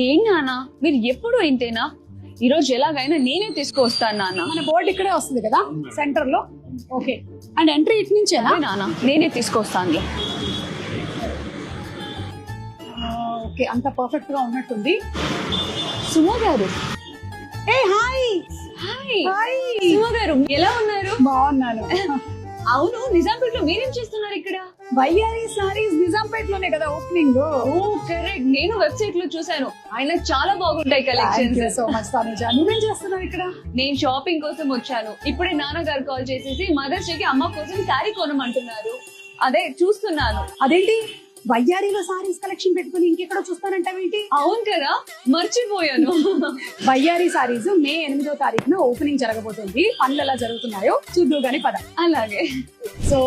ఏం నాన్న మీరు ఎప్పుడు ఇంతేనా? ఈ రోజు ఎలాగైనా నేనే తీసుకువస్తాను నాన్న. మన బోర్డు ఇక్కడే వస్తుంది కదా సెంటర్ లో. ఓకే, అండ్ ఎంట్రీ ఇటు నుంచేనా? నాన్న నేనే తీసుకొస్తాను. ఓకే, అంత పర్ఫెక్ట్ గా ఉన్నట్టుంది. సుమ గారు. ఏ హాయ్. హాయ్ హాయ్, సుమ గారు, ఎలా ఉన్నారు? బాగున్నాను. అవును, నిజాంపేటలో మీరేం చేస్తున్నారు ఇక్కడ? వయ్యారి సారీస్ నిజాంపేట్ లోనే కదా ఓపెనింగ్. ఓ కరెక్ట్, నేను వెబ్సైట్ లో చూసాను. ఆయన చాలా బాగుంటాయి కలెక్షన్స్. So much Tanuja. నువ్వేం చేస్తున్నావు ఇక్కడ? నేను షాపింగ్ కోసం వచ్చాను. ఇప్పుడే నాన్నగారు కాల్ చేసేసి మదర్స్ డే కి అమ్మ కోసం శారీ కొనమంటున్నారు. అదే చూస్తున్నాను. అదేంటి వయ్యారిలో సారీస్ కలెక్షన్ పెట్టుకుని ఇంకెక్కడో చూస్తానంటావేంటి? అవును కదా, మర్చిపోయాను. వయ్యారి సారీస్ మే 8వ తారీఖున ఓపెనింగ్ జరగబోతుంది. పనులు ఎలా జరుగుతున్నాయో చూద్దు గాని పద. అలాగే. సో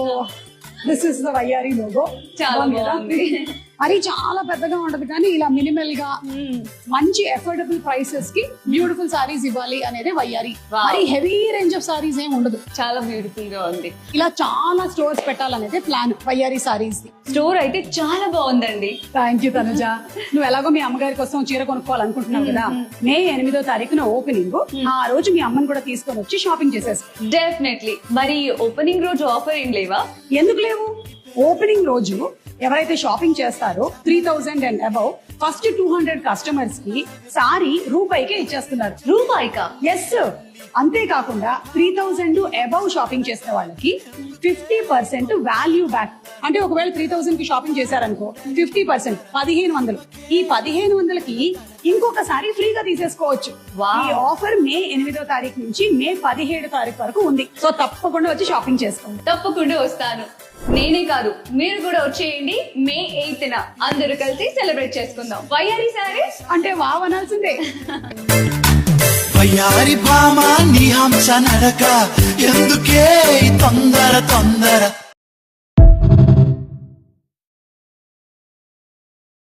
దిస్ ఇస్ ద వయ్యారి లోగో. చాలా బాగుంది. మరి చాలా పెద్దగా ఉండదు కానీ ఇలా మినిమల్ గా మంచి అఫోర్డబుల్ ప్రైసెస్ కి బ్యూటిఫుల్ సారీస్ ఇవ్వాలి అనేది వయ్యారి. మరి హెవీ రేంజ్ ఆఫ్ సారీస్ ఏం ఉండదు. చాలా బ్యూటిఫుల్ గా ఉంది. ఇలా చాలా స్టోర్స్ పెట్టాలనేది ప్లాన్ వయ్యారి సారీస్ ది. స్టోర్ అయితే చాలా బాగుందండి. Thank you Tanuja. నువ్వు ఎలాగో మీ అమ్మగారి కోసం చీర కొనుక్కోవాలనుకుంటున్నావు కదా, మే 8వ తారీఖున ఓపెనింగ్. ఆ రోజు మీ అమ్మని కూడా తీసుకొని వచ్చి షాపింగ్ చేసేసుకో. డెఫినెట్లీ. మరి ఓపెనింగ్ రోజు ఆఫర్ ఏం లేవా? ఎందుకు లేవు? ఓపెనింగ్ రోజు ఎవరైతే షాపింగ్ చేస్తారో 3000 అండ్ అబౌవ్ ఫస్ట్ 200 కస్టమర్స్ కి సారీ రూపాయికే ఇచ్చేస్తున్నారు. రూపాయికా? ఎస్. అంతేకాకుండా 3000 అబౌవ్ షాపింగ్ చేసిన వాళ్ళకి 50% వాల్యూ బ్యాక్. అంటే ఒకవేళ 3000 కి షాపింగ్ చేశారనుకో 50% 1500. ఈ 1500కి ఇంకొకసారి ఫ్రీగా తీసేసుకోవచ్చు. ఈ ఆఫర్ మే 8వ తారీఖు నుంచి మే 17వ తారీఖు వరకు ఉంది. సో తప్పకుండా వచ్చి షాపింగ్ చేసుకోండి. తప్పకుండా వస్తాను. నేనే కాదు, మీరు కూడా వచ్చేయండి. మే 8న అందరూ కలిసి సెలబ్రేట్ చేసుకుందాం. వయ్యారి సారీస్ అంటే వావ్ అనాల్సిందే. వయ్యారి భామ నీ హంస నడక ఎందుకే తొందర తొందర